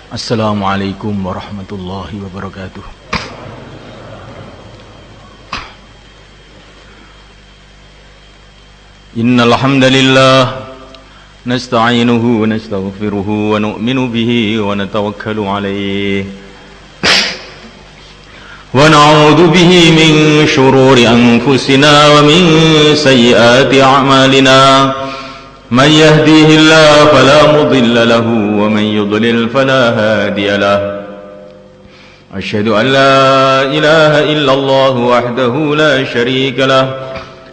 Assalamualaikum warahmatullahi wabarakatuh. Innal hamdalillah nasta'inuhu wa nastaghfiruhu wa nu'minu bihi wa natawakkalu alayhi wa na'udzu bihi min shururi anfusina wa min sayyiati a'malina. من يهديه الله فلا مضل له ومن يضلل فلا هادي له أشهد أن لا إله إلا الله وحده لا شريك له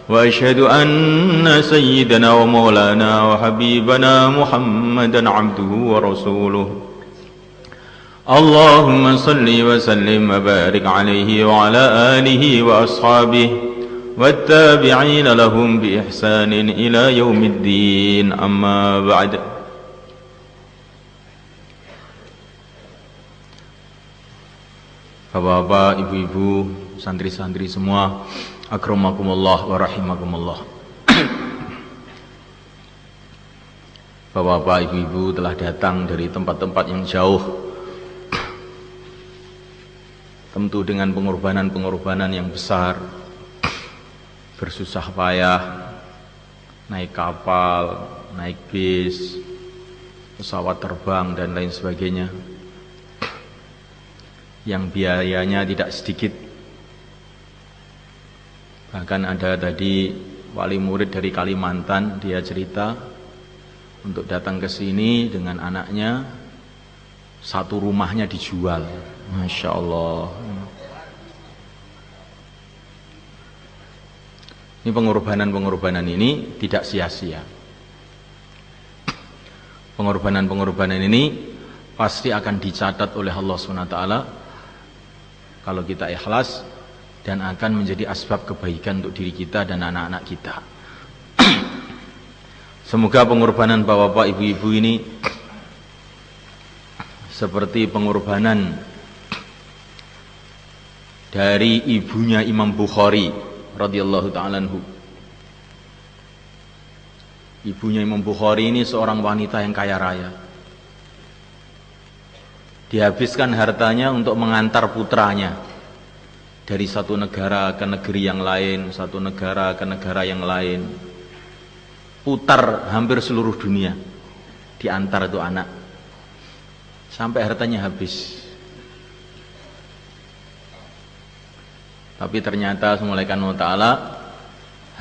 وأشهد أن سيدنا ومولانا وحبيبنا محمدا عبده ورسوله اللهم صل وسلم وبارك عليه وعلى آله وأصحابه والتابعين لهم بإحسان إلى يوم الدين أما بعد. Bapak-bapak, ibu-ibu, santri-santri semua, akramakumullah wa rahimakumullah. Bapak-bapak, ibu-ibu telah datang dari tempat-tempat yang jauh, tentu dengan pengorbanan-pengorbanan yang besar, bersusah payah, naik kapal, naik bis, pesawat terbang dan lain sebagainya, yang biayanya tidak sedikit. Bahkan ada tadi wali murid dari Kalimantan, dia cerita untuk datang ke sini dengan anaknya, satu rumahnya dijual. Masya Allah. Ini pengorbanan-pengorbanan ini tidak sia-sia. Pengorbanan-pengorbanan ini pasti akan dicatat oleh Allah SWT kalau kita ikhlas, dan akan menjadi asbab kebaikan untuk diri kita dan anak-anak kita. Semoga pengorbanan bapak-bapak, ibu-ibu ini seperti pengorbanan dari ibunya Imam Bukhari radhiyallahu ta'ala anhu. Ibunya Imam Bukhari ini seorang wanita yang kaya raya. Dihabiskan hartanya untuk mengantar putranya dari satu negara ke negeri yang lain, satu negara ke negara yang lain. Putar hampir seluruh dunia, diantar itu anak, sampai hartanya habis. Tapi ternyata semulaikan Allah Ta'ala,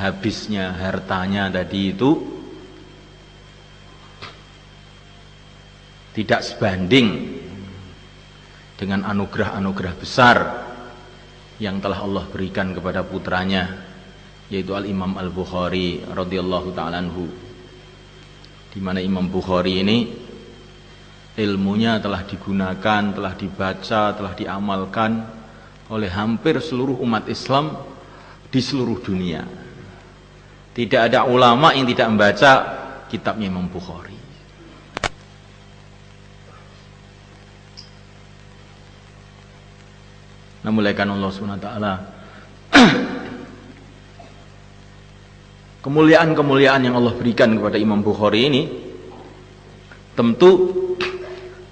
habisnya hartanya tadi itu tidak sebanding dengan anugerah-anugerah besar yang telah Allah berikan kepada putranya, yaitu Al-Imam Al-Bukhari radhiyallahu ta'ala anhu. Di mana Imam Bukhari ini ilmunya telah digunakan, telah dibaca, telah diamalkan oleh hampir seluruh umat Islam di seluruh dunia. Tidak ada ulama yang tidak membaca kitabnya Imam Bukhari. Namuliakan Allah SWT, kemuliaan-kemuliaan yang Allah berikan kepada Imam Bukhari ini, tentu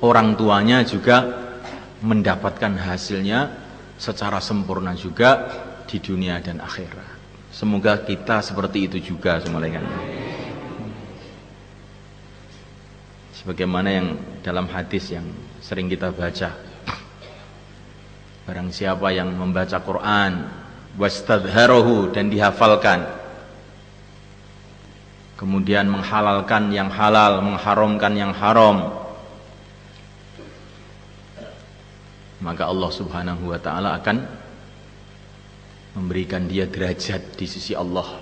orang tuanya juga mendapatkan hasilnya secara sempurna juga di dunia dan akhirat. Semoga kita seperti itu juga semuanya. Sebagaimana yang dalam hadis yang sering kita baca, barang siapa yang membaca Quran wastadharahu, dan dihafalkan, kemudian menghalalkan yang halal, mengharamkan yang haram, maka Allah Subhanahu wa ta'ala akan memberikan dia derajat di sisi Allah,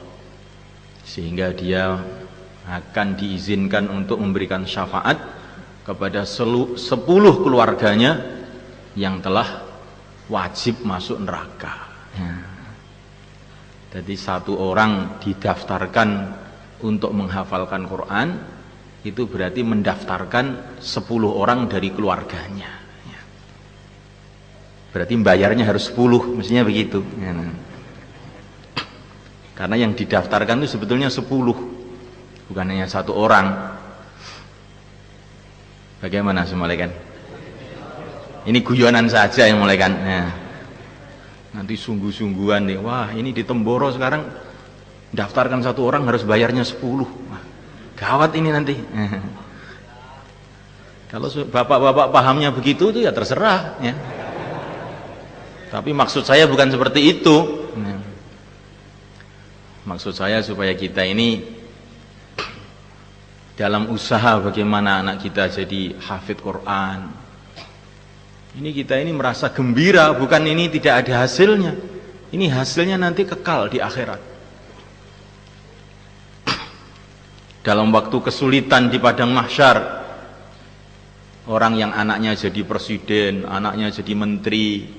sehingga dia akan diizinkan untuk memberikan syafaat kepada 10 keluarganya yang telah wajib masuk neraka. Jadi satu orang didaftarkan untuk menghafalkan Quran, itu berarti mendaftarkan 10 orang dari keluarganya. Berarti bayarnya harus 10, mestinya begitu. Karena yang didaftarkan itu sebetulnya 10, bukan hanya satu orang. Bagaimana semua kan? Ini guyonan saja yang mulai kan. Nah, nanti sungguh-sungguhan nih. Wah, ini di Temboro sekarang daftarkan satu orang harus bayarnya 10. Wah, gawat ini nanti. Kalau bapak-bapak pahamnya begitu itu ya terserah ya. Tapi maksud saya bukan seperti itu. Maksud saya supaya kita ini dalam usaha bagaimana anak kita jadi hafidz Quran. Ini kita ini merasa gembira, bukan ini tidak ada hasilnya. Ini hasilnya nanti kekal di akhirat. Dalam waktu kesulitan di padang mahsyar, orang yang anaknya jadi presiden, anaknya jadi menteri,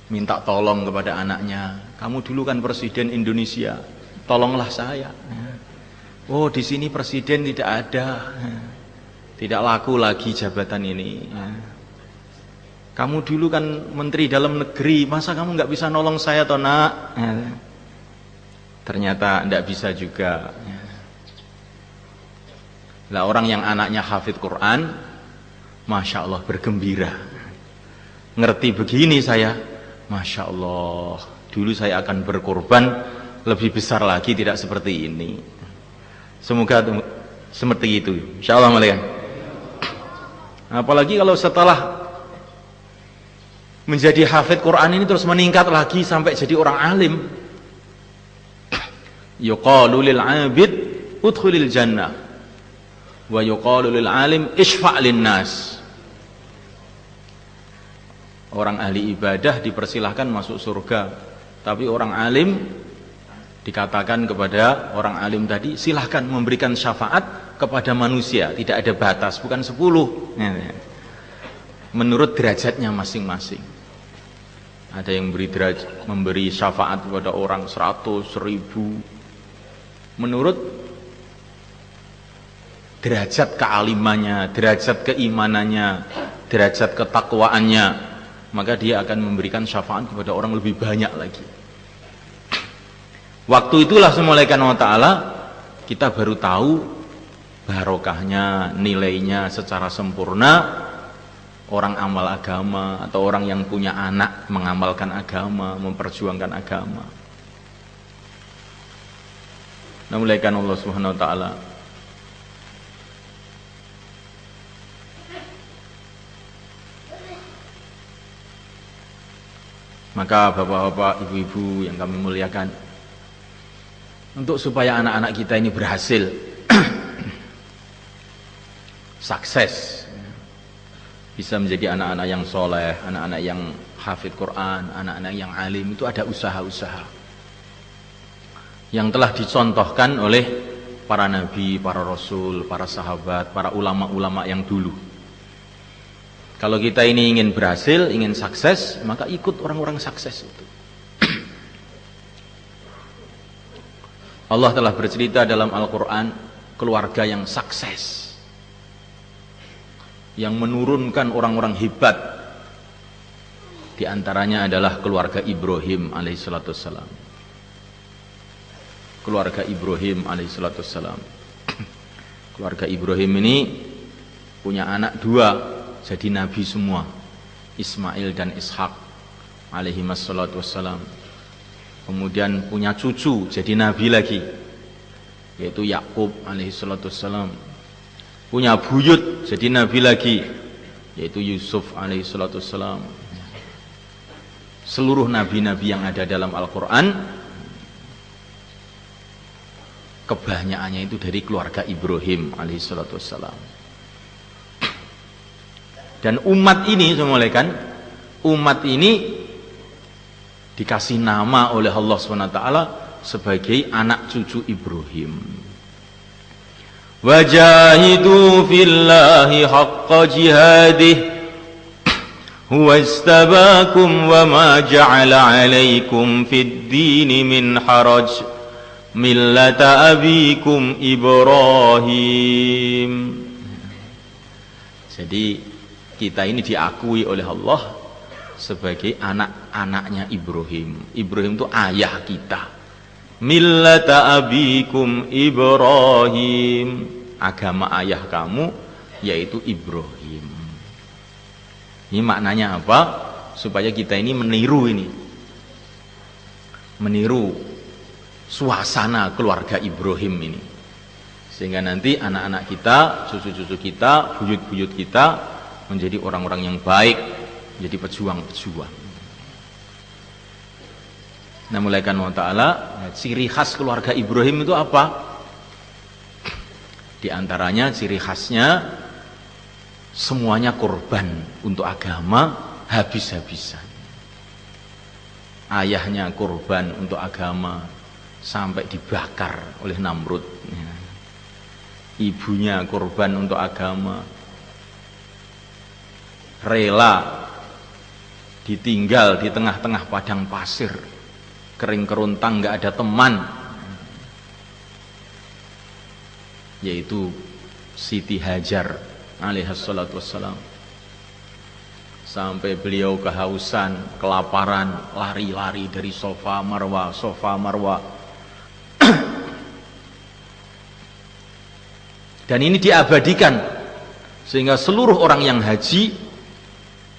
minta tolong kepada anaknya, kamu dulu kan presiden Indonesia, tolonglah saya. Oh, di sini presiden tidak ada, tidak laku lagi jabatan ini. Kamu dulu kan menteri dalam negeri, masa kamu nggak bisa nolong saya toh nak? Ternyata tidak bisa juga. Lah orang yang anaknya hafidz Quran, masya Allah bergembira. Ngerti begini saya, masya Allah. Dulu saya akan berkorban lebih besar lagi, tidak seperti ini. Semoga seperti itu, insya Allah mulia. Apalagi kalau setelah menjadi hafidz Quran ini terus meningkat lagi sampai jadi orang alim. Yuqalu lil 'abid udkhulil jannah wa yuqalu lil 'alim isfa' lin nas. Orang ahli ibadah dipersilahkan masuk surga, tapi orang alim dikatakan kepada orang alim tadi, silahkan memberikan syafaat kepada manusia, tidak ada batas, bukan 10, menurut derajatnya masing-masing. Ada yang memberi syafaat kepada orang 100, 1000 menurut derajat kealimannya, derajat keimanannya, derajat ketakwaannya, maka dia akan memberikan syafaat kepada orang lebih banyak lagi. Waktu itulah semulaikan Allah Ta'ala kita baru tahu barokahnya, nilainya secara sempurna orang amal agama atau orang yang punya anak mengamalkan agama, memperjuangkan agama. Namulaikan Allah Subhanahu Wa Ta'ala. Maka bapak-bapak, ibu-ibu yang kami muliakan, untuk supaya anak-anak kita ini berhasil sukses, bisa menjadi anak-anak yang soleh, anak-anak yang hafidz Quran, anak-anak yang alim, itu ada usaha-usaha yang telah dicontohkan oleh para nabi, para rasul, para sahabat, para ulama-ulama yang dulu. Kalau kita ini ingin berhasil, ingin sukses, maka ikut orang-orang sukses itu. Allah telah bercerita dalam Al-Quran keluarga yang sukses, yang menurunkan orang-orang hebat. Di antaranya adalah keluarga Ibrahim alaihissalam. Keluarga Ibrahim alaihissalam. Keluarga Ibrahim ini punya anak 2, jadi nabi semua, Ismail dan Ishak alaihissalam. Kemudian punya cucu jadi nabi lagi, yaitu Yakub alaihissalam. Punya buyut jadi nabi lagi, yaitu Yusuf alaihissalam. Seluruh nabi-nabi yang ada dalam Al-Quran kebanyakannya itu dari keluarga Ibrahim alaihissalam. Dan umat ini semulaikan, umat ini dikasih nama oleh Allah SWT sebagai anak cucu Ibrahim. Wajahidu fillahi haqqa jihadih huwa istabakum wa ma ja'ala alaikum fid dini min haraj millata abikum Ibrahim. Jadi kita ini diakui oleh Allah sebagai anak-anaknya Ibrahim. Ibrahim itu ayah kita. Millata abikum Ibrahim, agama ayah kamu yaitu Ibrahim. Ini maknanya apa? Supaya kita ini meniru suasana keluarga Ibrahim ini, sehingga nanti anak-anak kita, cucu-cucu kita, buyut-buyut kita menjadi orang-orang yang baik, menjadi pejuang-pejuang. Nah, mulai Allah Ta'ala, ciri khas keluarga Ibrahim itu apa? Di antaranya ciri khasnya semuanya korban untuk agama habis-habisan. Ayahnya korban untuk agama sampai dibakar oleh Namrud. Ibunya korban untuk agama, rela ditinggal di tengah-tengah padang pasir, kering kerontang, nggak ada teman, yaitu Siti Hajar alaihissalatu wassalam. Sampai beliau kehausan, kelaparan, lari-lari dari Safa Marwa. Dan ini diabadikan sehingga seluruh orang yang haji,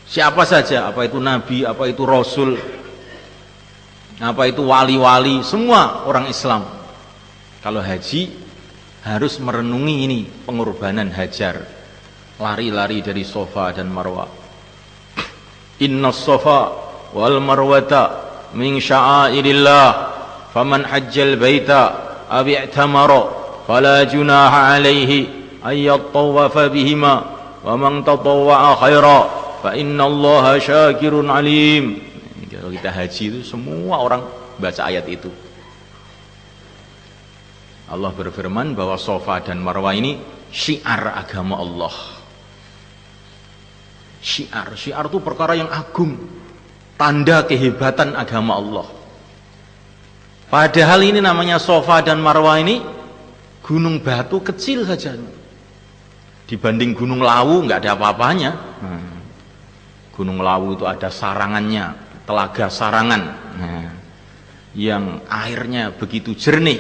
siapa saja, apa itu nabi, apa itu rasul, apa itu wali-wali, semua orang Islam kalau haji harus merenungi ini pengorbanan Hajar, lari-lari dari Safa dan Marwa. Inna Safa wal Marwata min sya'airillah faman hajjal baita aw i'tamara fala junaha alaihi ay yattawafa bihima wa man tatawwa'a khaira fa innallaha syakirun alim. Kalau kita haji itu semua orang baca ayat itu. Allah berfirman bahwa Safa dan Marwah ini syiar agama Allah. Syiar itu perkara yang agung, tanda kehebatan agama Allah. Padahal ini namanya Safa dan Marwah ini gunung batu kecil saja, dibanding Gunung Lawu nggak ada apa-apanya. Gunung Lawu itu ada sarangannya, telaga Sarangan, yang airnya begitu jernih,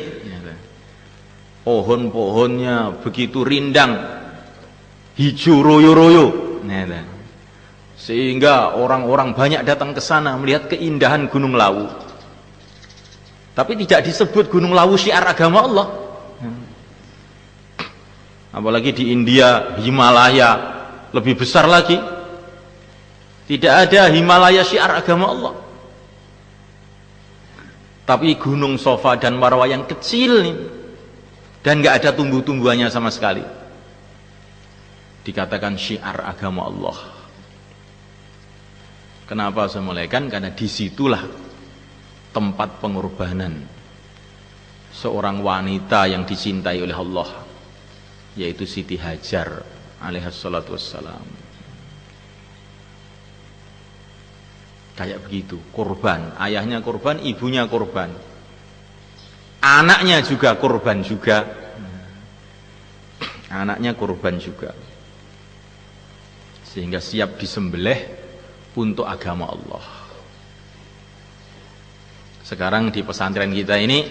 pohon-pohonnya begitu rindang, hijau royo-royo, sehingga orang-orang banyak datang ke sana melihat keindahan Gunung Lawu. Tapi tidak disebut Gunung Lawu syiar agama Allah. Apalagi di India, Himalaya lebih besar lagi, tidak ada Himalaya syiar agama Allah. Tapi Gunung Safa dan Marwah yang kecil nih, dan nggak ada tumbuh-tumbuhannya sama sekali, dikatakan syiar agama Allah. Kenapa saya mulaikan? Karena disitulah tempat pengorbanan seorang wanita yang dicintai oleh Allah, yaitu Siti Hajar alaihissalatu wassalam. Kayak begitu, korban, ayahnya korban, ibunya korban, anaknya juga korban juga, anaknya korban juga, sehingga siap disembelih untuk agama Allah. Sekarang di pesantren kita ini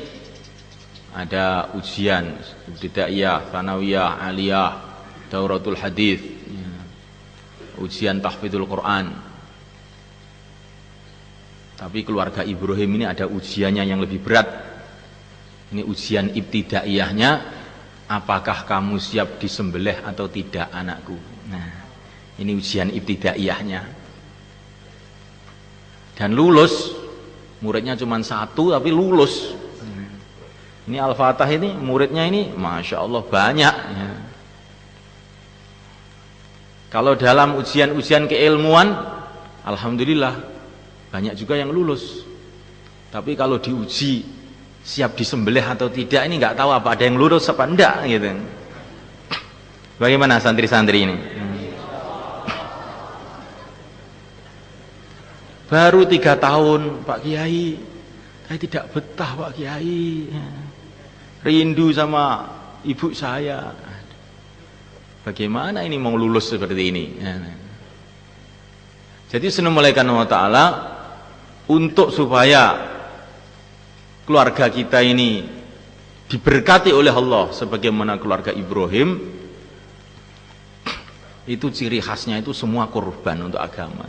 ada ujian ibtidaiyah, tsanawiyah, aliyah, dauratul hadis, ujian tahfidzul Quran. Tapi keluarga Ibrahim ini ada ujiannya yang lebih berat. Ini ujian ibtidaiyahnya, apakah kamu siap disembelih atau tidak anakku. Nah, ini ujian ibtidaiyahnya. Dan lulus, muridnya cuma satu tapi lulus. Ini Al-Fatah ini muridnya ini Masya Allah banyak ya. Kalau dalam ujian-ujian keilmuan, alhamdulillah banyak juga yang lulus. Tapi kalau diuji siap disembelih atau tidak, ini nggak tahu apa ada yang lulus apa enggak gitu. Bagaimana santri-santri ini? Baru 3 tahun Pak Kiai, saya tidak betah Pak Kiai, rindu sama ibu saya. Bagaimana ini mau lulus seperti ini? Jadi senamulaikan Allah Ta'ala, untuk supaya keluarga kita ini diberkati oleh Allah sebagaimana keluarga Ibrahim, Itu ciri khasnya itu semua kurban untuk agama.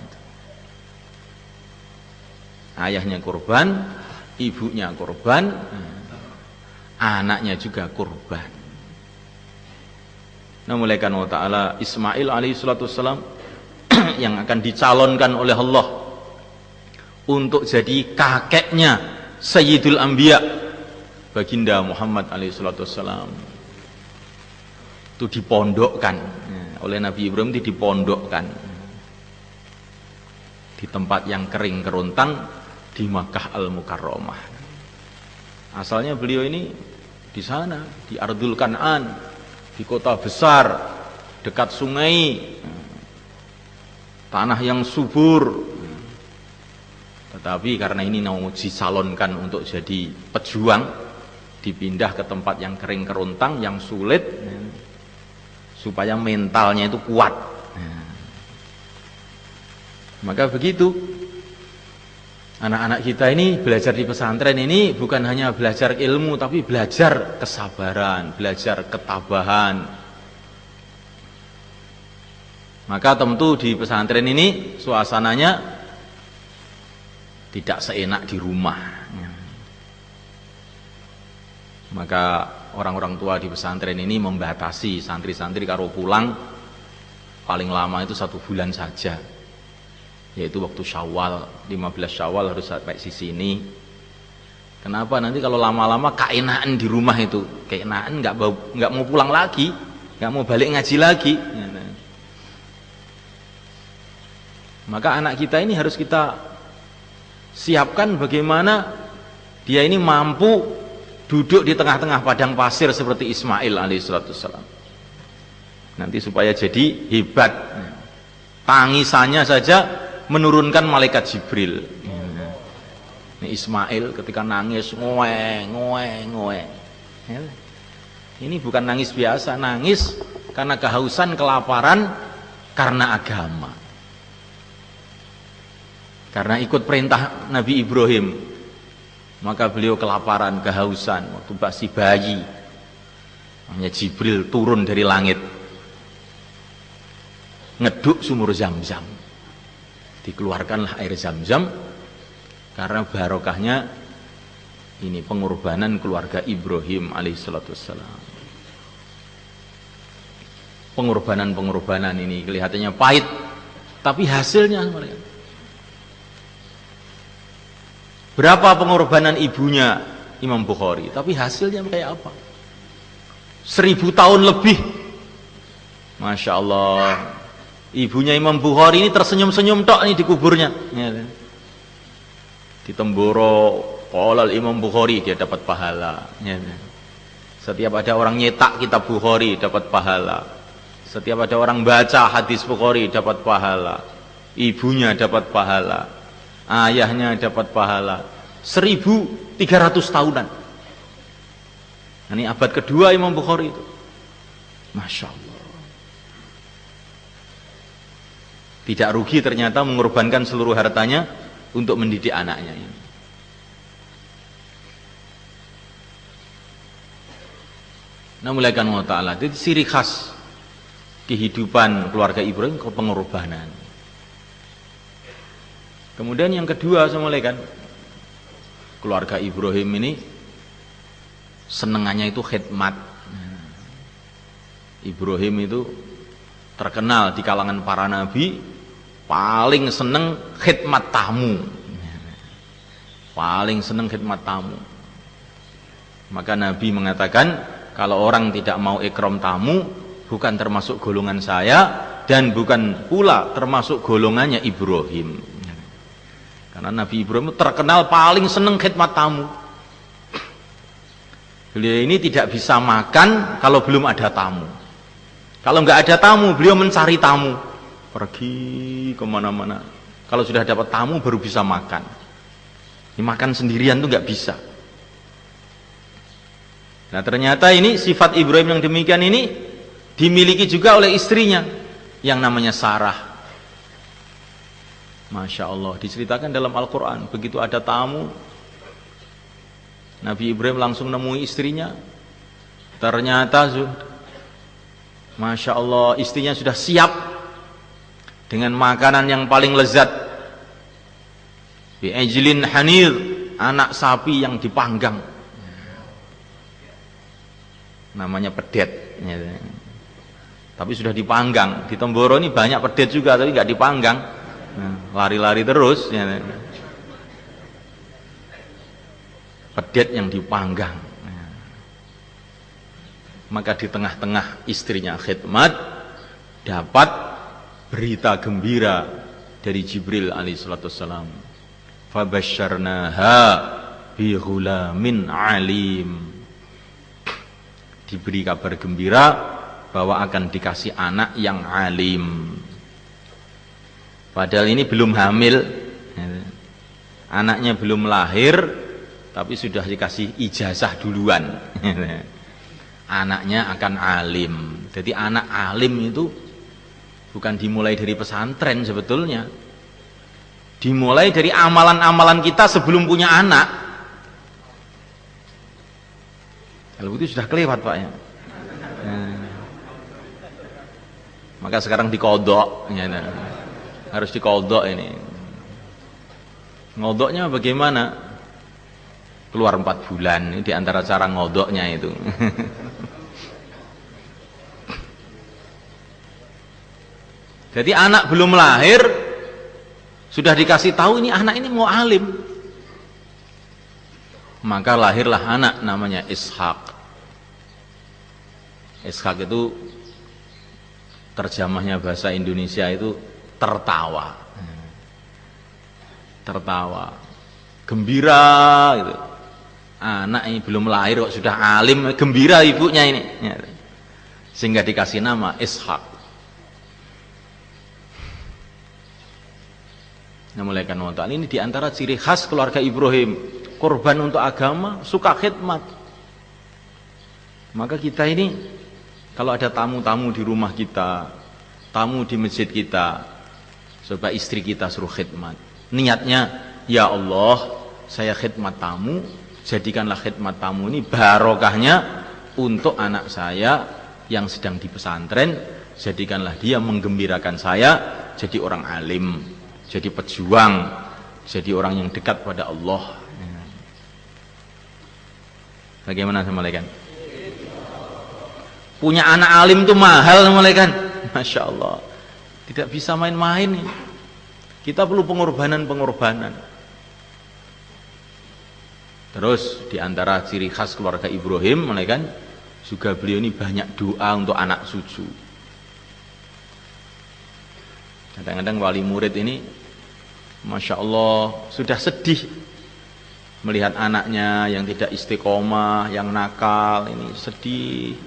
Ayahnya kurban, ibunya kurban, anaknya juga kurban. Nah, mulai karena ta'ala Ismail alaihissalam yang akan dicalonkan oleh Allah untuk jadi kakeknya Sayyidul Anbiya, baginda Muhammad alaihissalam, itu dipondokkan oleh Nabi Ibrahim, itu dipondokkan di tempat yang kering kerontang di Makkah Al-Mukarramah. Asalnya beliau ini di sana, di Ardul Kan'an, di kota besar dekat sungai, tanah yang subur. Tetapi karena ini mau dicalonkan untuk jadi pejuang, dipindah ke tempat yang kering kerontang, yang sulit, supaya mentalnya itu kuat. Maka begitu, anak-anak kita ini belajar di pesantren ini bukan hanya belajar ilmu, tapi belajar kesabaran, belajar ketabahan. Maka tentu di pesantren ini suasananya tidak seenak di rumah. Maka orang-orang tua di pesantren ini membatasi santri-santri kalau pulang paling lama itu 1 bulan saja, yaitu waktu Syawal, 15 Syawal harus sampai sini. Kenapa? Nanti kalau lama-lama kaenaan di rumah itu, kaenaan nggak mau pulang lagi, nggak mau balik ngaji lagi. Maka anak kita ini harus kita siapkan bagaimana dia ini mampu duduk di tengah-tengah padang pasir seperti Ismail alaihissalam. Nanti supaya jadi hebat. Tangisannya saja menurunkan malaikat Jibril. Ini Ismail ketika nangis ngoe. Ini bukan nangis biasa, nangis karena kehausan, kelaparan, karena agama. Karena ikut perintah Nabi Ibrahim, maka beliau kelaparan, kehausan waktu masih bayi. Hanya Jibril turun dari langit, ngeduk sumur Zam-Zam, dikeluarkanlah air Zam-Zam. Karena barokahnya ini pengorbanan keluarga Ibrahim alaihissalam. Pengorbanan ini kelihatannya pahit, tapi hasilnya mereka. Berapa pengorbanan ibunya Imam Bukhari, tapi hasilnya kayak apa? 1000 tahun lebih. Masya Allah. Ibunya Imam Bukhari ini tersenyum-senyum tok nih di kuburnya. Di Temboro, qolal Imam Bukhari, dia dapat pahala. Setiap ada orang nyetak kitab Bukhari dapat pahala. Setiap ada orang baca hadis Bukhari dapat pahala. Ibunya dapat pahala, ayahnya dapat pahala. 1300 tahunan. Ini abad kedua Imam Bukhari itu. Masya Allah. Tidak rugi ternyata mengorbankan seluruh hartanya untuk mendidik anaknya ini. Nah, mulai kan Allah Ta'ala, itu ciri khas kehidupan keluarga Ibrahim, pengorbanan. Kemudian yang kedua, saya mulai kan, keluarga Ibrahim ini senengannya itu khidmat. Ibrahim itu terkenal di kalangan para nabi paling seneng khidmat tamu. Paling seneng khidmat tamu. Maka Nabi mengatakan, kalau orang tidak mau ikram tamu, bukan termasuk golongan saya, dan bukan pula termasuk golongannya Ibrahim. Karena Nabi Ibrahim terkenal paling seneng khidmat tamu. Beliau ini tidak bisa makan kalau belum ada tamu. Kalau nggak ada tamu, beliau mencari tamu, pergi kemana-mana. Kalau sudah dapat tamu baru bisa makan. Ini makan sendirian tuh nggak bisa. Nah, ternyata ini sifat Ibrahim yang demikian ini dimiliki juga oleh istrinya yang namanya Sarah. Masya Allah, diceritakan dalam Al-Quran, begitu ada tamu, Nabi Ibrahim langsung nemui istrinya. Ternyata Masya Allah, istrinya sudah siap dengan makanan yang paling lezat. Bi'ajlin hanir, anak sapi yang dipanggang. Namanya pedet. Tapi sudah dipanggang. Di Temboro ini banyak pedet juga, tapi nggak dipanggang. Lari-lari terus. Pedet yang dipanggang. Maka di tengah-tengah istrinya khidmat, dapat berita gembira dari Jibril alaihissalam. Fabasyarnaha bi ghulamin alim. Diberi kabar gembira bahwa akan dikasih anak yang alim. Padahal ini belum hamil, anaknya belum lahir, tapi sudah dikasih ijazah duluan. Anaknya akan alim. Jadi anak alim itu bukan dimulai dari pesantren sebetulnya. Dimulai dari amalan-amalan kita sebelum punya anak. Kalau itu sudah kelewat Pak ya. Maka sekarang dikodok. Harus dikodok ini. Ngodoknya bagaimana? Keluar 4 bulan. Ini diantara cara ngodoknya itu. Jadi anak belum lahir sudah dikasih tahu ini anak ini mau alim. Maka lahirlah anak namanya Ishak. Ishak itu terjemahnya bahasa Indonesia itu tertawa. Tertawa. Gembira gitu. Anak ini belum lahir kok sudah alim, gembira ibunya ini. Sehingga dikasih nama Ishak. Namulakan wa ta'ala, ini diantara ciri khas keluarga Ibrahim, korban untuk agama, suka khidmat. Maka kita ini kalau ada tamu-tamu di rumah kita, tamu di masjid kita, coba istri kita suruh khidmat. Niatnya, ya Allah, saya khidmat tamu, jadikanlah khidmat tamu ini barokahnya untuk anak saya yang sedang di pesantren, jadikanlah dia menggembirakan saya jadi orang alim, jadi pejuang, jadi orang yang dekat pada Allah. Bagaimana malaikat? Punya anak alim itu mahal malaikat. Masya Allah. Tidak bisa main-main. Kita perlu pengorbanan-pengorbanan. Terus diantara ciri khas keluarga Ibrahim malaikat, juga beliau ini banyak doa untuk anak cucu. Kadang-kadang wali murid ini Masya Allah sudah sedih melihat anaknya yang tidak istiqomah, yang nakal, ini sedih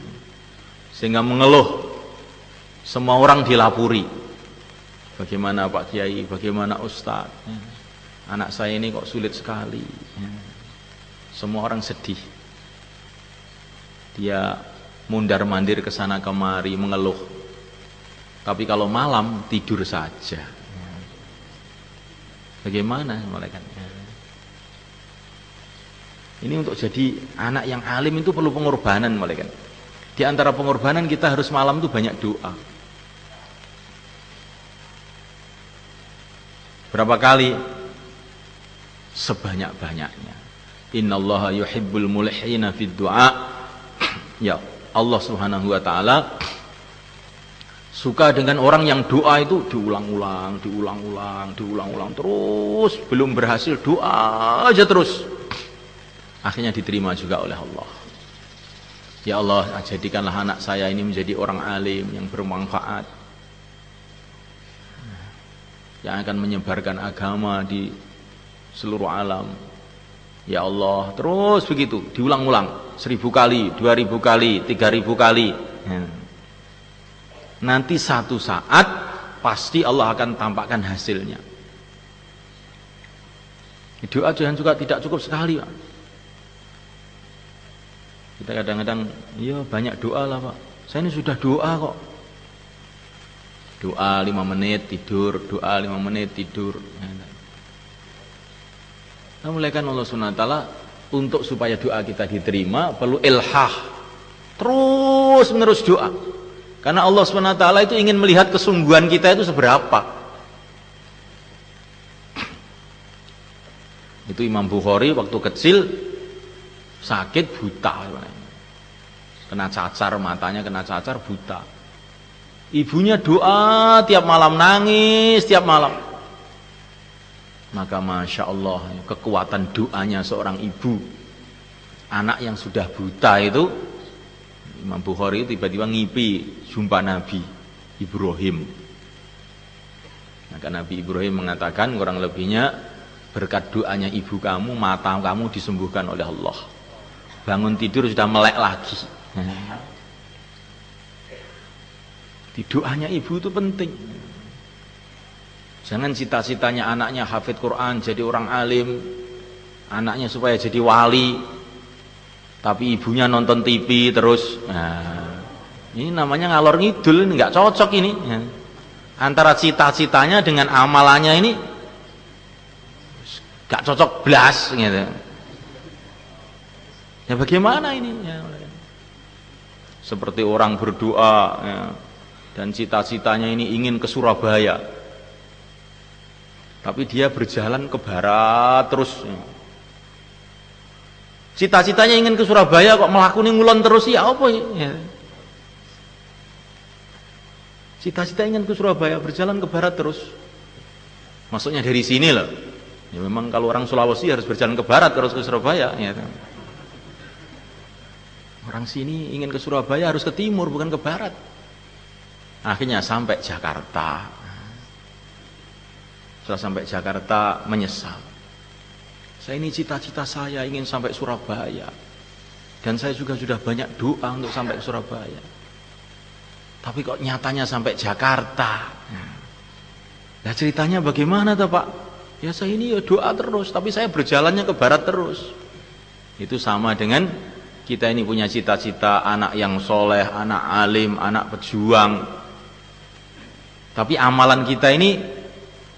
sehingga mengeluh. Semua orang dilapuri, bagaimana Pak Kiai, bagaimana Ustadz, anak saya ini kok sulit sekali. Semua orang sedih, dia mundar-mandir ke sana kemari mengeluh. Tapi kalau malam tidur saja. Bagaimana malaikat? Ini untuk jadi anak yang alim itu perlu pengorbanan malaikat. Di antara pengorbanan kita harus malam itu banyak doa. Berapa kali? Sebanyak-banyaknya. Innallaha yuhibbul mulhina fid du'a. Ya, Allah Subhanahu wa taala suka dengan orang yang doa itu diulang-ulang terus, belum berhasil doa aja terus. Akhirnya diterima juga oleh Allah. Ya Allah, jadikanlah anak saya ini menjadi orang alim yang bermanfaat, yang akan menyebarkan agama di seluruh alam. Ya Allah, terus begitu diulang-ulang 1000 kali, 2000 kali, 3000 kali. Nanti satu saat pasti Allah akan tampakkan hasilnya. Doa jangan juga tidak cukup sekali Pak. Kita kadang-kadang iya banyak doa lah Pak, saya ini sudah doa kok. Doa 5 menit tidur, doa 5 menit tidur. Nah, mulaikan Allah SWT untuk supaya doa kita diterima perlu ilhah, terus menerus doa. Karena Allah SWT itu ingin melihat kesungguhan kita itu seberapa. Itu Imam Bukhari waktu kecil sakit buta, kena cacar, matanya kena cacar, buta. Ibunya doa tiap malam, nangis tiap malam. Maka Masya Allah, kekuatan doanya seorang ibu, anak yang sudah buta itu. Imam Bukhari tiba-tiba ngipi jumpa Nabi Ibrahim. Maka Nabi Ibrahim mengatakan kurang lebihnya, berkat doanya ibu kamu, mata kamu disembuhkan oleh Allah. Bangun tidur sudah melek lagi. Di doanya ibu itu penting. Jangan cita-citanya anaknya hafid Quran, jadi orang alim, anaknya supaya jadi wali, tapi ibunya nonton TV terus. Nah, ini namanya ngalor ngidul, ini nggak cocok ini. Antara cita-citanya dengan amalannya ini nggak cocok blas gitu. Ya bagaimana ini? Ya, seperti orang berdoa ya, dan cita-citanya ini ingin ke Surabaya, tapi dia berjalan ke barat terus. Cita-citanya ingin ke Surabaya kok melakoni ngulon terus, ya apa ya? Cita-cita ingin ke Surabaya, berjalan ke barat terus. Maksudnya dari sini loh. Ya memang kalau orang Sulawesi harus berjalan ke barat terus ke Surabaya. Ya. Orang sini ingin ke Surabaya harus ke timur bukan ke barat. Akhirnya sampai Jakarta. Setelah sampai Jakarta menyesal. Saya ini cita-cita saya ingin sampai Surabaya. Dan saya juga sudah banyak doa untuk sampai ke Surabaya. Tapi kok nyatanya sampai Jakarta. Nah ceritanya bagaimana tuh Pak? Ya saya ini ya doa terus, tapi saya berjalannya ke barat terus. Itu sama dengan kita ini punya cita-cita anak yang soleh, anak alim, anak pejuang. Tapi amalan kita ini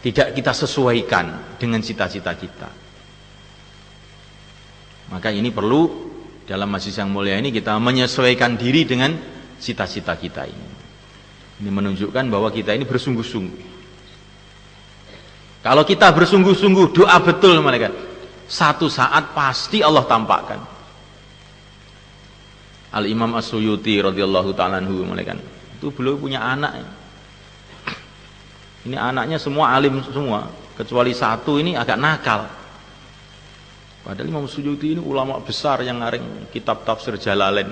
tidak kita sesuaikan dengan cita-cita kita. Maka ini perlu dalam majelis yang mulia ini kita menyesuaikan diri dengan cita-cita kita ini. Ini menunjukkan bahwa kita ini bersungguh-sungguh. Kalau kita bersungguh-sungguh doa betul mereka, satu saat pasti Allah tampakkan. Al Imam As-Suyuti radhiyallahu ta'ala anhu mereka, itu beliau punya anak. Ini anaknya semua alim semua, kecuali satu ini agak nakal. Padahal Imam Suyuti ini ulama besar yang ngarang kitab tafsir Jalalain.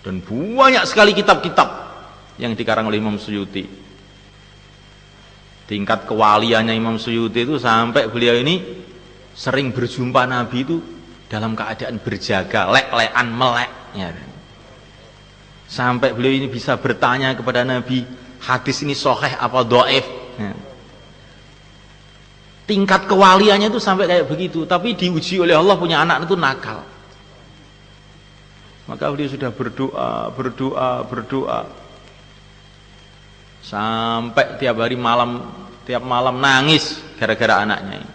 Dan banyak sekali kitab-kitab yang dikarang oleh Imam Suyuti. Tingkat kewaliannya Imam Suyuti itu sampai beliau ini sering berjumpa Nabi itu dalam keadaan berjaga, lek-lekan, melek. Ya. Sampai beliau ini bisa bertanya kepada Nabi, hadis ini sahih apa dhaif? Ya. Tingkat kewaliannya itu sampai kayak begitu, tapi diuji oleh Allah punya anak itu nakal. Maka beliau sudah berdoa sampai tiap malam nangis gara-gara anaknya ini.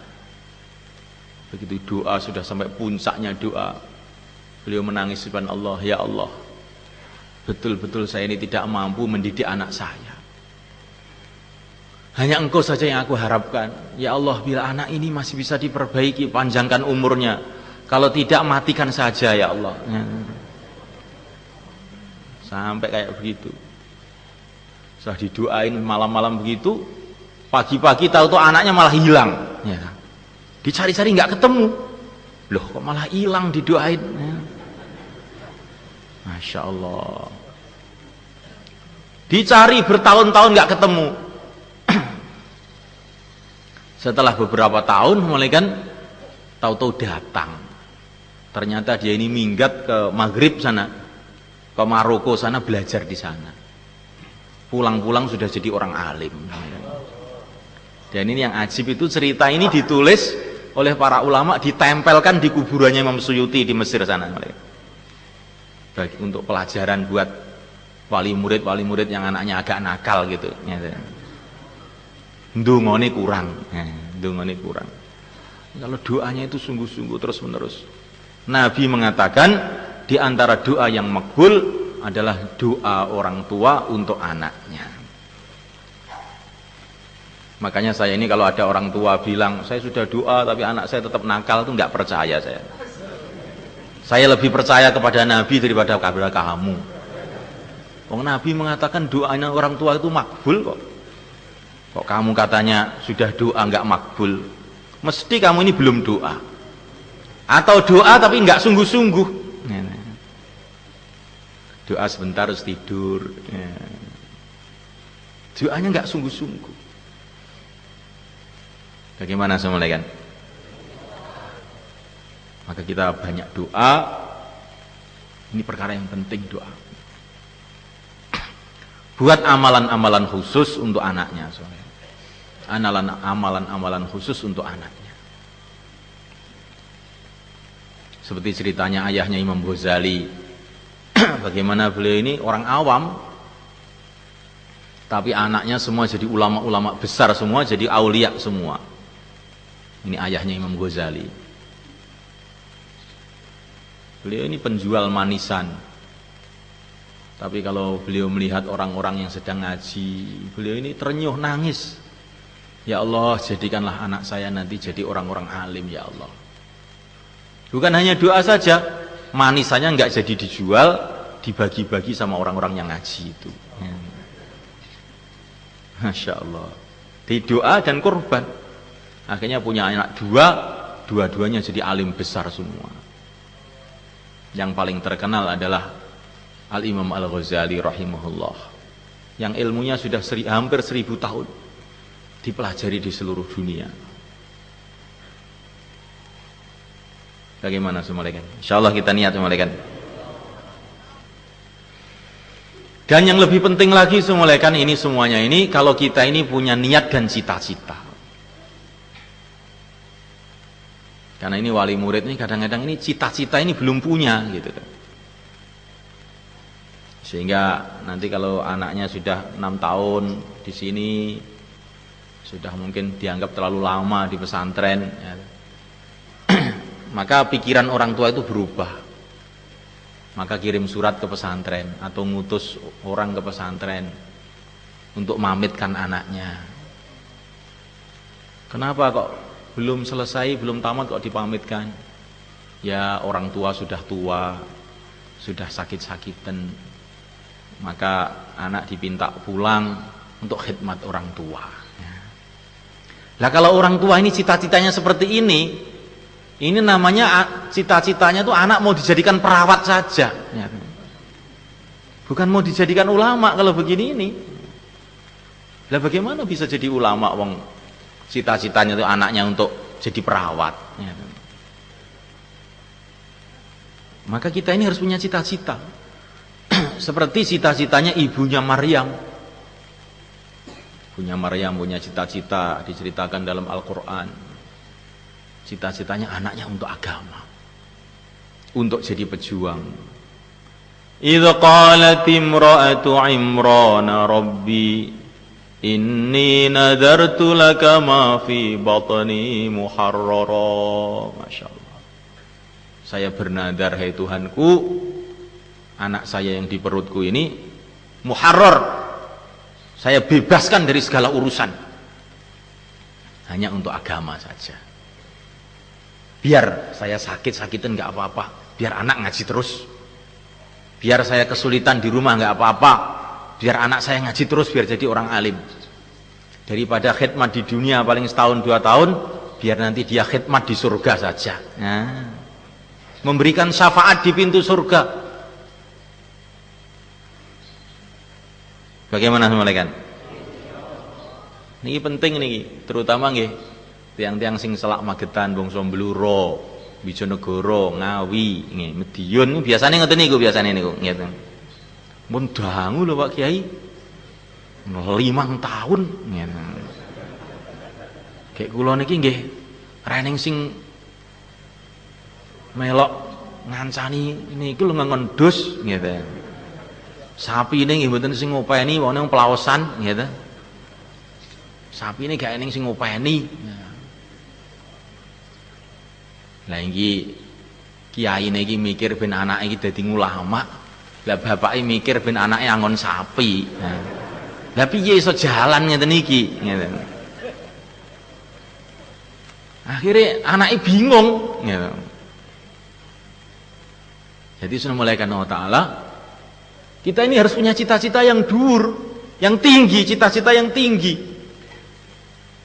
Begitu doa sudah sampai puncaknya doa, beliau menangis depan Allah, ya Allah, betul-betul saya ini tidak mampu mendidik anak saya. Hanya Engkau saja yang aku harapkan. Ya Allah, bila anak ini masih bisa diperbaiki, panjangkan umurnya. Kalau tidak, matikan saja ya Allah. Sampai kayak begitu. Setelah didoain malam-malam begitu, pagi-pagi tahu-tahu anaknya malah hilang. Ya. Dicari-cari nggak ketemu. Loh kok malah hilang didoain? Ya. Masya Allah. Dicari bertahun-tahun nggak ketemu. Setelah beberapa tahun mulai kan tahu-tahu datang. Ternyata dia ini minggat ke Maghrib sana, ke Maroko sana, belajar di sana. Pulang-pulang sudah jadi orang alim. Dan ini yang ajib itu, cerita ini ditulis oleh para ulama, ditempelkan di kuburannya Imam Suyuti di Mesir sana. Bagi untuk pelajaran buat wali murid yang anaknya agak nakal gitu. Ndungone kurang. Ndungone kurang. Kalau doanya itu sungguh-sungguh terus-menerus. Nabi mengatakan di antara doa yang makbul adalah doa orang tua untuk anaknya. Makanya saya ini kalau ada orang tua bilang saya sudah doa tapi anak saya tetap nakal, itu nggak percaya saya. Saya lebih percaya kepada Nabi daripada kepada kamu. Wong Nabi mengatakan doanya orang tua itu makbul kok. Kok kamu katanya sudah doa nggak makbul? Mesti kamu ini belum doa. Atau doa tapi nggak sungguh-sungguh. Doa sebentar terus tidur. Doanya nggak sungguh-sungguh. Bagaimana semuanya kan? Maka kita banyak doa. Ini perkara yang penting, doa. Buat amalan-amalan khusus untuk anaknya, amalan-amalan khusus untuk anaknya. Seperti ceritanya ayahnya Imam Ghazali. Bagaimana beliau ini orang awam, tapi anaknya semua jadi ulama-ulama besar semua, jadi aulia semua. Ini ayahnya Imam Ghazali. Beliau ini penjual manisan. Tapi kalau beliau melihat orang-orang yang sedang ngaji, beliau ini terenyuh nangis. Ya Allah, jadikanlah anak saya nanti jadi orang-orang alim, ya Allah. Bukan hanya doa saja, manisannya enggak jadi dijual, dibagi-bagi sama orang-orang yang ngaji itu. Masya Allah. Di doa dan korban. Akhirnya punya anak dua-duanya jadi alim besar semua. Yang paling terkenal adalah Al-Imam Al-Ghazali rahimahullah, yang ilmunya sudah hampir 1000 tahun dipelajari di seluruh dunia. Bagaimana semuanya? Insyaallah kita niat semuanya. Dan yang lebih penting lagi semuanya, ini semuanya ini kalau kita ini punya niat dan cita-cita. Karena ini wali murid ini kadang-kadang ini cita-cita ini belum punya gitu. Sehingga nanti kalau anaknya sudah 6 tahun di sini, sudah mungkin dianggap terlalu lama di pesantren, ya. Maka pikiran orang tua itu berubah. Maka kirim surat ke pesantren atau ngutus orang ke pesantren untuk mamitkan anaknya. Kenapa kok belum selesai, belum tamat kok dipamitkan? Ya orang tua, sudah sakit-sakitan. Maka anak dipinta pulang untuk khidmat orang tua. Nah kalau orang tua ini cita-citanya seperti ini namanya cita-citanya tuh anak mau dijadikan perawat saja. Bukan mau dijadikan ulama kalau begini ini. Lah bagaimana bisa jadi ulama wong cita-citanya itu anaknya untuk jadi perawat. Maka kita ini harus punya cita-cita. Seperti cita-citanya ibunya Maryam. Ibunya Maryam punya cita-cita, diceritakan dalam Al-Quran. Cita-citanya anaknya untuk agama, untuk jadi pejuang. Idh qalat imra'atu Imran Rabbi inni nadartu laka ma fi batni muharrara. Masya Allah. Saya bernadar, hai Tuhanku, anak saya yang di perutku ini muharrar, saya bebaskan dari segala urusan, hanya untuk agama saja. Biar saya sakit-sakitan nggak apa-apa, biar anak ngaji terus. Biar saya kesulitan di rumah nggak apa-apa, biar anak saya ngaji terus, biar jadi orang alim. Daripada khidmat di dunia paling setahun 2 tahun, biar nanti dia khidmat di surga saja. Memberikan syafaat di pintu surga. Bagaimana semuanya? Ini penting nih, terutama nggih tiang-tiang sing selak Magetan, Bangsa Bluro, Wijonegoro, Ngawi, nggih, Medion biasane ngoten niku biasane niku, ngeten. Mun dangu lho Pak Kiai. 5 tahun ngeten. Kayak kula niki nggih reneng sing melok ngancani niku lho ngendus ngeten. Sapi ini nggih mboten sing ngopeni, wong pelaosan ngeten. Sapi ini gak ening sing ngopeni. Lah iki kiai niki mikir ben anake iki dadi ulama, Lah bapake mikir ben anake angon sapi. Lah piye iso jalan ngeten iki? Ngeten. Akhirnya anaknya bingung. Gitu. Jadi sudah mulai karena Allah Ta'ala, kita ini harus punya cita-cita yang dhuwur, yang tinggi, cita-cita yang tinggi.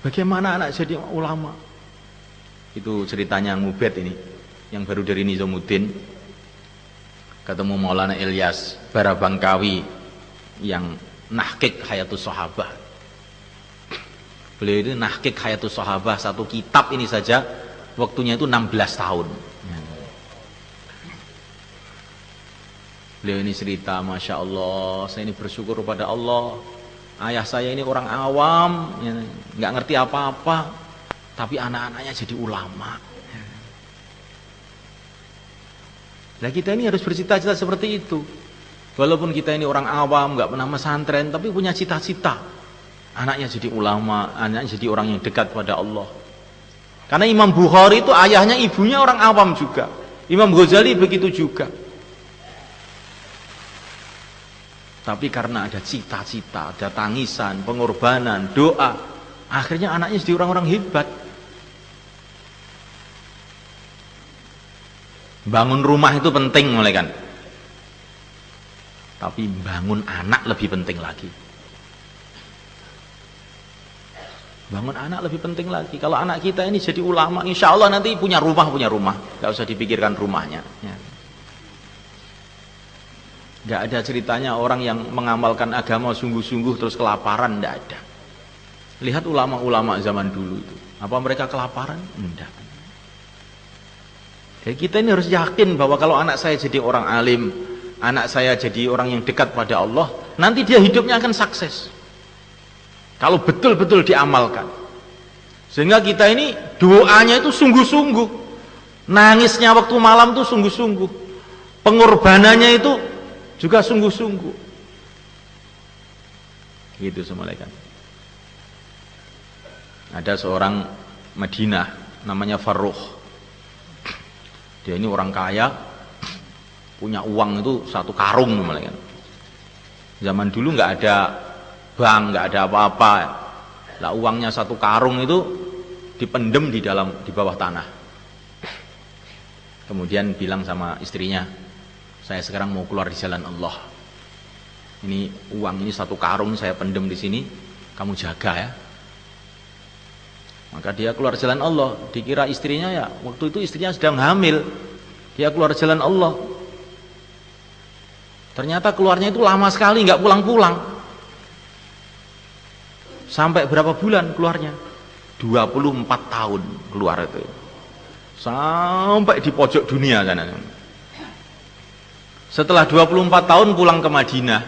Bagaimana anak jadi ulama? Itu ceritanya Mubed ini, yang baru dari Nizamuddin, ketemu Maulana Ilyas Barabangkawi yang nahkik Hayatus Sahabah. Beliau itu nahkik Hayatus Sahabah, satu kitab ini saja waktunya itu 16 tahun. Beliau ini cerita, Masya Allah, saya ini bersyukur kepada Allah. Ayah saya ini orang awam, nggak ngerti apa-apa, tapi anak-anaknya jadi ulama. Nah kita ini harus bercita-cita seperti itu. Walaupun kita ini orang awam, nggak pernah pesantren, tapi punya cita-cita. Anaknya jadi ulama, anaknya jadi orang yang dekat pada Allah. Karena Imam Bukhari itu ayahnya, ibunya orang awam juga. Imam Ghazali begitu juga. Tapi karena ada cita-cita, ada tangisan, pengorbanan, doa, akhirnya anaknya jadi orang-orang hebat. Bangun rumah itu penting mulai kan. Tapi bangun anak lebih penting lagi. Bangun anak lebih penting lagi. Kalau anak kita ini jadi ulama, insya Allah nanti punya rumah. Gak usah dipikirkan rumahnya. Ya. Gak ada ceritanya orang yang mengamalkan agama sungguh-sungguh terus kelaparan, gak ada. Lihat ulama-ulama zaman dulu itu, apa mereka kelaparan? Enggak. Jadi kita ini harus yakin bahwa kalau anak saya jadi orang alim, anak saya jadi orang yang dekat pada Allah, nanti dia hidupnya akan sukses kalau betul-betul diamalkan. Sehingga kita ini doanya itu sungguh-sungguh, nangisnya waktu malam itu sungguh-sungguh, pengorbanannya itu juga sungguh-sungguh. Gitu semulaikan. Ada seorang Madinah namanya Farrukh. Dia ini orang kaya, punya uang itu 1 karung semulaikan. Zaman dulu nggak ada bank, nggak ada apa-apa. Lah uangnya 1 karung itu dipendem di bawah tanah. Kemudian bilang sama istrinya, saya sekarang mau keluar di jalan Allah. Ini uang ini 1 karung saya pendem di sini, kamu jaga ya. Maka dia keluar jalan Allah. Dikira istrinya ya, waktu itu istrinya sedang hamil. Dia keluar jalan Allah. Ternyata keluarnya itu lama sekali, nggak pulang-pulang. Sampai berapa bulan keluarnya? 24 tahun keluar itu. Sampai di pojok dunia sana. Setelah 24 tahun pulang ke Madinah,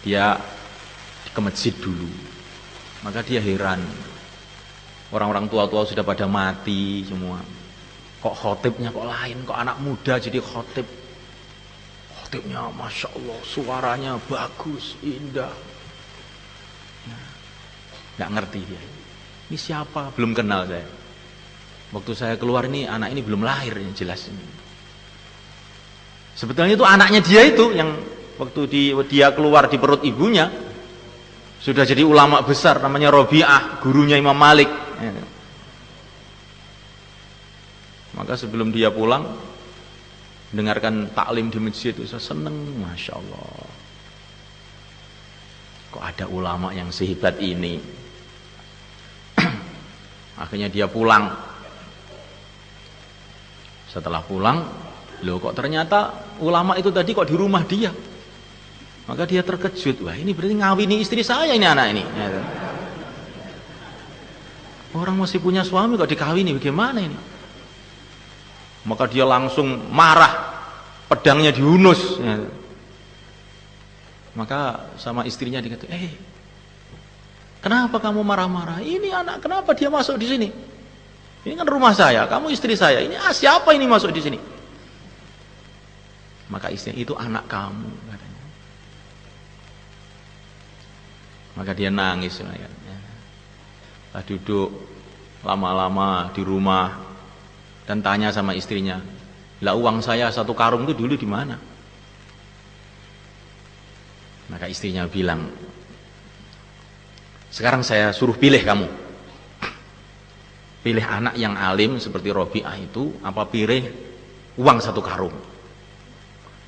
dia ke masjid dulu. Maka dia heran, orang-orang tua-tua sudah pada mati semua, kok khotibnya kok lain, kok anak muda jadi khotib. Khotibnya Masya Allah, suaranya bagus, indah. Nggak ngerti dia, ini siapa, belum kenal saya. Waktu saya keluar ini anak ini belum lahir, yang jelas ini. Sebetulnya itu anaknya dia itu yang waktu dia keluar di perut ibunya sudah jadi ulama besar, namanya Robi'ah, gurunya Imam Malik. Maka sebelum dia pulang dengarkan taklim di masjid itu, saya seneng, Masya Allah, kok ada ulama yang sehebat ini. Akhirnya dia pulang. Setelah pulang, loh kok ternyata ulama itu tadi kok di rumah dia. Maka dia terkejut, wah ini berarti ngawini istri saya ini anak ini. Orang masih punya suami kok dikawini, bagaimana ini? Maka dia langsung marah, pedangnya dihunus. Maka sama istrinya dikata, kenapa kamu marah-marah? Ini anak, kenapa dia masuk di sini? Ini kan rumah saya, kamu istri saya. Ini siapa ini masuk di sini? Maka istrinya, itu anak kamu, katanya. Maka dia nangis. Lah duduk lama-lama di rumah dan tanya sama istrinya, Lah uang saya 1 karung itu dulu di mana? Maka istrinya bilang, sekarang saya suruh pilih kamu. Pilih anak yang alim seperti Robi'ah itu, apa pilih uang 1 karung?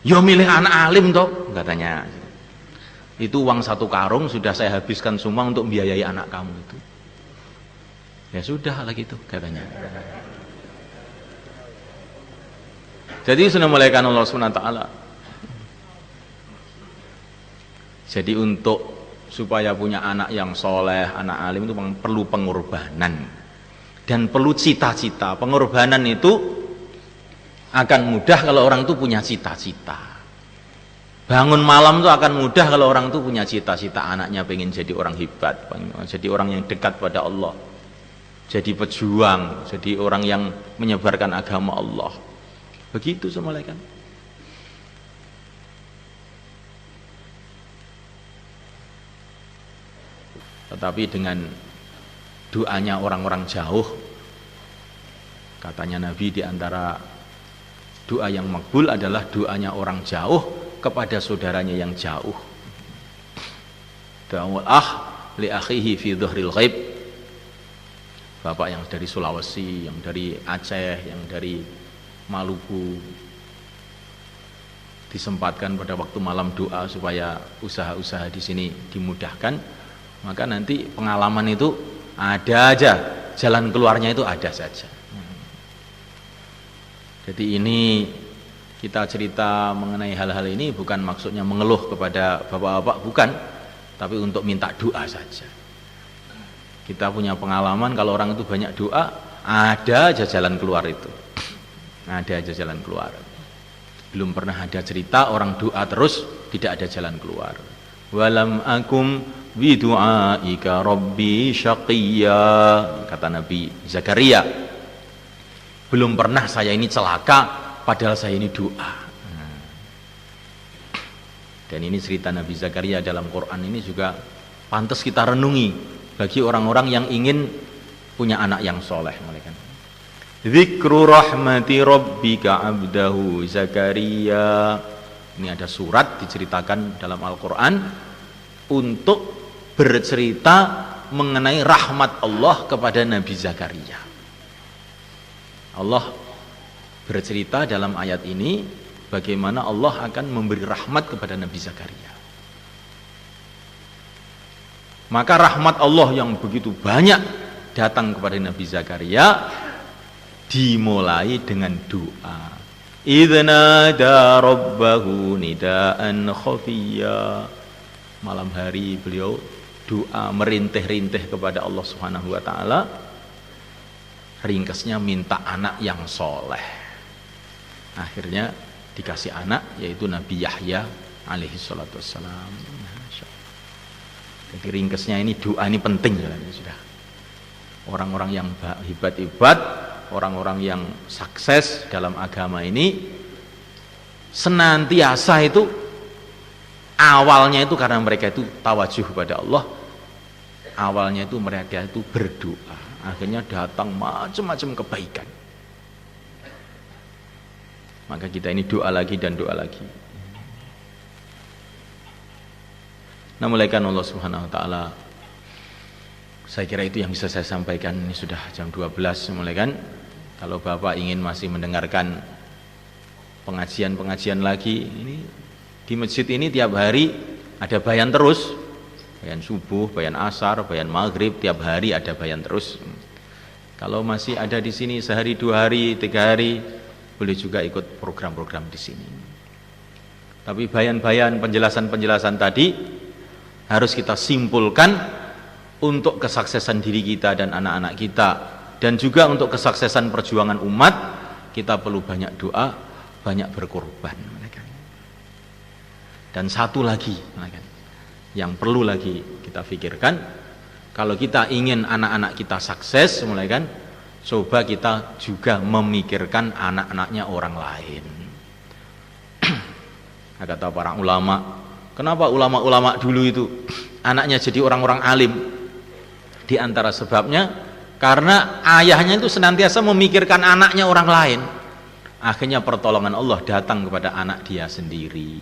Ya milih anak alim toh, katanya. Itu uang 1 karung sudah saya habiskan semua untuk membiayai anak kamu itu. Ya sudah lah gitu, katanya. Jadi sudah mulaikan Allah SWT. Jadi untuk supaya punya anak yang soleh, anak alim itu perlu pengorbanan dan perlu cita-cita. Pengorbanan itu akan mudah kalau orang itu punya cita-cita. Bangun malam itu akan mudah kalau orang itu punya cita-cita, anaknya pengen jadi orang hebat, pengen jadi orang yang dekat pada Allah, jadi pejuang, jadi orang yang menyebarkan agama Allah. Begitu semua kan. Tetapi dengan doanya orang-orang jauh, katanya Nabi, di antara doa yang makbul adalah doanya orang jauh kepada saudaranya yang jauh. Da'ul li akhihi fi dhuhril ghaib. Bapak yang dari Sulawesi, yang dari Aceh, yang dari Maluku, disempatkan pada waktu malam doa supaya usaha-usaha di sini dimudahkan, maka nanti pengalaman itu ada aja, jalan keluarnya itu ada saja. Jadi ini kita cerita mengenai hal-hal ini bukan maksudnya mengeluh kepada bapak-bapak, bukan, tapi untuk minta doa saja. Kita punya pengalaman kalau orang itu banyak doa, ada aja jalan keluar itu. Ada aja jalan keluar. Belum pernah ada cerita orang doa terus tidak ada jalan keluar. Walam akum bidu'aika rabbi syaqiyya, kata Nabi Zakaria. Belum pernah saya ini celaka padahal saya ini doa. Dan ini cerita Nabi Zakaria dalam Quran ini juga pantas kita renungi bagi orang-orang yang ingin punya anak yang soleh. Dzikru rahmati rabbika abdahu Zakaria. Ini ada surat diceritakan dalam Al-Quran untuk bercerita mengenai rahmat Allah kepada Nabi Zakaria. Allah bercerita dalam ayat ini bagaimana Allah akan memberi rahmat kepada Nabi Zakaria. Maka rahmat Allah yang begitu banyak datang kepada Nabi Zakaria dimulai dengan doa. Idznada rabbahu nidaan khafiyya. Malam hari beliau doa merintih-rintih kepada Allah Subhanahu wa taala. Ringkasnya minta anak yang soleh. Akhirnya dikasih anak, yaitu Nabi Yahya alaihi salatu wassalam. Jadi ringkasnya ini doa ini penting sudah. Orang-orang yang hebat-hebat, orang-orang yang sukses dalam agama ini senantiasa itu awalnya itu karena mereka itu tawajuh pada Allah, awalnya itu mereka itu berdoa, akhirnya datang macam-macam kebaikan. Maka kita ini doa lagi dan doa lagi. Nah, mulaikan Allah Subhanahu wa taala. Saya kira itu yang bisa saya sampaikan. Ini sudah jam 12 mulaikan. Kalau Bapak ingin masih mendengarkan pengajian-pengajian lagi, ini di masjid ini tiap hari ada bayan terus. Bayan subuh, bayan asar, bayan maghrib, tiap hari ada bayan terus. Kalau masih ada di sini sehari, 2 hari, 3 hari, boleh juga ikut program-program di sini. Tapi bayan-bayan, penjelasan-penjelasan tadi harus kita simpulkan untuk kesuksesan diri kita dan anak-anak kita, dan juga untuk kesuksesan perjuangan umat. Kita perlu banyak doa, banyak berkorban. Dan satu lagi yang perlu lagi kita pikirkan, kalau kita ingin anak-anak kita sukses, coba kita juga memikirkan anak-anaknya orang lain. Kata para ulama, kenapa ulama-ulama dulu itu anaknya jadi orang-orang alim? Di antara sebabnya karena ayahnya itu senantiasa memikirkan anaknya orang lain. akhirnya pertolongan Allah datang kepada anak dia sendiri.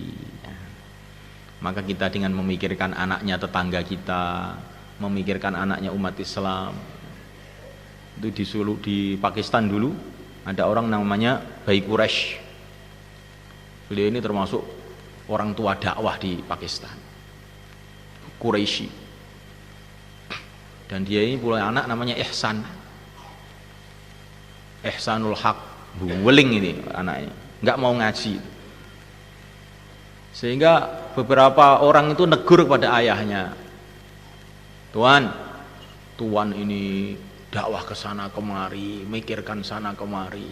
Maka kita dengan memikirkan anaknya tetangga kita, memikirkan anaknya umat Islam. Itu di Pakistan dulu ada orang namanya Bhai Quraisy. Beliau ini termasuk orang tua dakwah di Pakistan, Quraisy. Dan dia ini punya anak namanya Ihsanul Haq, buweling ini anaknya, nggak mau ngaji. Sehingga beberapa orang itu negur kepada ayahnya, Tuan ini dakwah ke sana kemari, mikirkan sana kemari.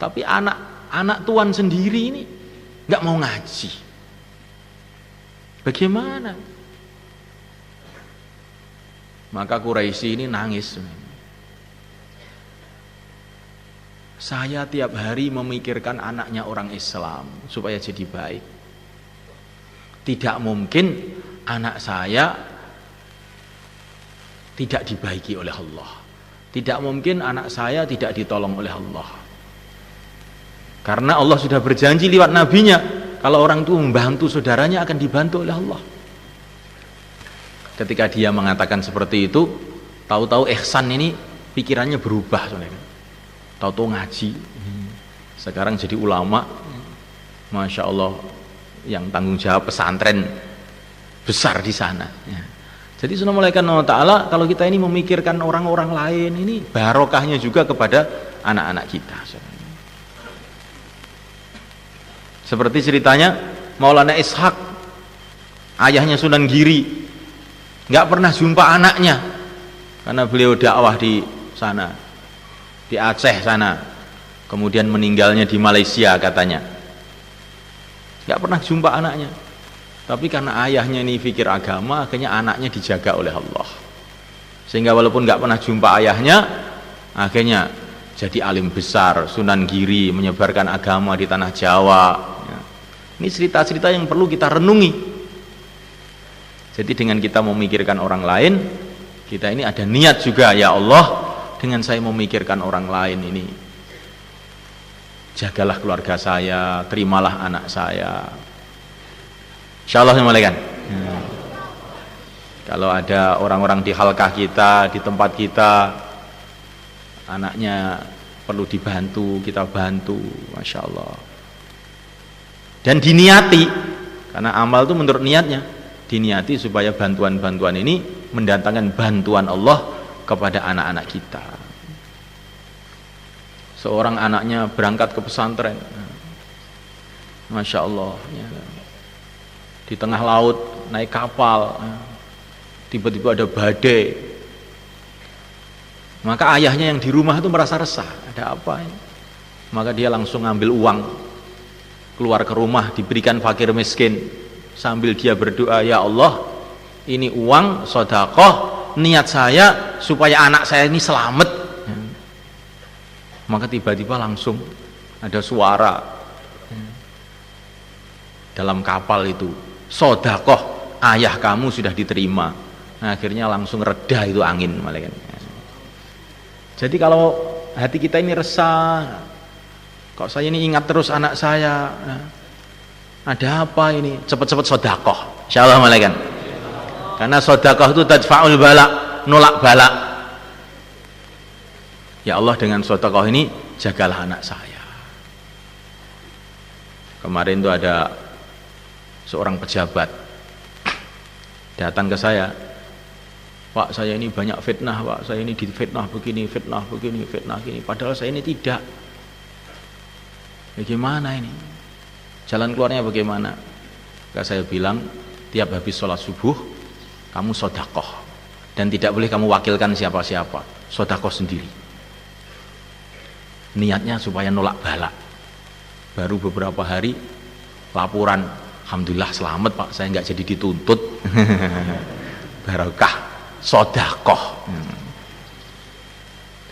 Tapi anak Tuan sendiri ini nggak mau ngaji. Bagaimana? Maka Quraisy ini nangis. Saya tiap hari memikirkan anaknya orang Islam supaya jadi baik. Tidak mungkin anak saya tidak dibaiki oleh Allah. Tidak mungkin anak saya tidak ditolong oleh Allah. Karena Allah sudah berjanji lewat nabinya, kalau orang itu membantu saudaranya akan dibantu oleh Allah. Ketika dia mengatakan seperti itu, tahu-tahu Ihsan ini pikirannya berubah, saudara. Tahu-tahu ngaji, sekarang jadi ulama, masya Allah, yang tanggung jawab pesantren besar di sana. Jadi sunnah malaikat Allah Ta'ala, kalau kita ini memikirkan orang-orang lain, ini barokahnya juga kepada anak-anak kita. Seperti ceritanya Maulana Ishaq, ayahnya Sunan Giri, nggak pernah jumpa anaknya karena beliau dakwah di sana, di Aceh sana, kemudian meninggalnya di Malaysia katanya. Nggak pernah jumpa anaknya, tapi karena ayahnya ini fikir agama, akhirnya anaknya dijaga oleh Allah, sehingga walaupun nggak pernah jumpa ayahnya, akhirnya jadi alim besar, Sunan Giri, menyebarkan agama di tanah Jawa. Ini cerita-cerita yang perlu kita renungi. Jadi dengan kita memikirkan orang lain, kita ini ada niat juga, ya Allah, dengan saya memikirkan orang lain ini, jagalah keluarga saya, terimalah anak saya. Insyaallah malaikat. Kalau ada orang-orang di halkah kita, di tempat kita, anaknya perlu dibantu, kita bantu, masya Allah. Dan diniati, karena amal itu menurut niatnya, diniati supaya bantuan-bantuan ini mendatangkan bantuan Allah kepada anak-anak kita. Seorang anaknya berangkat ke pesantren, masya Allah, ya. Di tengah laut naik kapal, tiba-tiba ada badai, maka ayahnya yang di rumah itu merasa resah, ada apa ini? Maka dia langsung ngambil uang, keluar ke rumah, diberikan fakir miskin, sambil dia berdoa, ya Allah, ini uang sedekah, niat saya supaya anak saya ini selamat. Maka tiba-tiba langsung ada suara dalam kapal itu, sedekah ayah kamu sudah diterima. Nah, akhirnya langsung reda itu angin, malaikat. Jadi kalau hati kita ini resah, kok saya ini ingat terus anak saya, ada apa ini, cepat-cepat sedekah, insyaallah malaikat. Karena sedekah itu tadfa'ul bala, nolak bala. Ya Allah, dengan sedekah ini jagalah anak saya. Kemarin itu ada seorang pejabat datang ke saya, Pak, saya ini banyak fitnah, Pak, saya ini difitnah begini, fitnah begini, fitnah gini, padahal saya ini tidak. Bagaimana ini? Jalan keluarnya bagaimana? Maka saya bilang, tiap habis sholat subuh kamu sedekah, dan tidak boleh kamu wakilkan siapa-siapa, sedekah sendiri. Niatnya supaya nolak bala. Baru beberapa hari laporan, alhamdulillah selamat Pak, saya nggak jadi dituntut. Barokah sedekah.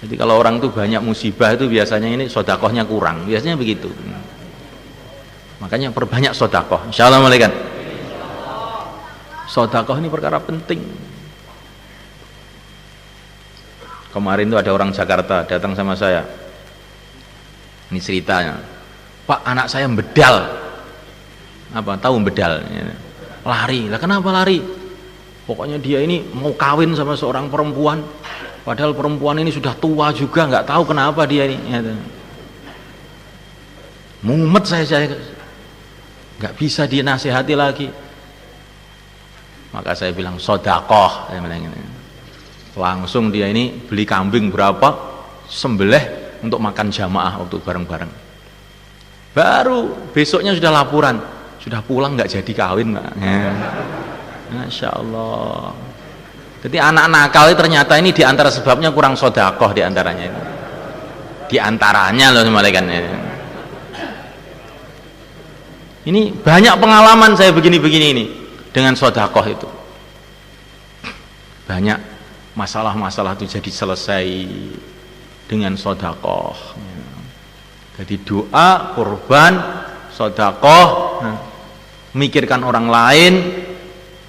Jadi kalau orang tuh banyak musibah itu biasanya ini sedekahnya kurang, biasanya begitu. Makanya perbanyak sedekah. Insyaallah malaikat. Sedekah ini perkara penting. Kemarin tuh ada orang Jakarta datang sama saya. Ini ceritanya, Pak, anak saya bedal. Apa tahu bedal? Lari. Lah kenapa lari? Pokoknya dia ini mau kawin sama seorang perempuan, padahal perempuan ini sudah tua juga, nggak tahu kenapa dia ini. Mumet saya nggak bisa dinasihati lagi. Maka saya bilang sodakoh. Langsung dia ini beli kambing berapa, sembelih untuk makan jamaah waktu bareng-bareng. Baru besoknya sudah laporan, sudah pulang nggak jadi kawin, Pak. Masya Allah. Jadi anak nakal itu ternyata ini diantara sebabnya kurang sodakoh, diantaranya itu. Diantaranya loh malaikat. Ini banyak pengalaman saya begini-begini ini dengan sodakoh itu. Banyak masalah-masalah itu jadi selesai dengan sodakoh. Jadi doa, kurban, sodakoh, memikirkan orang lain,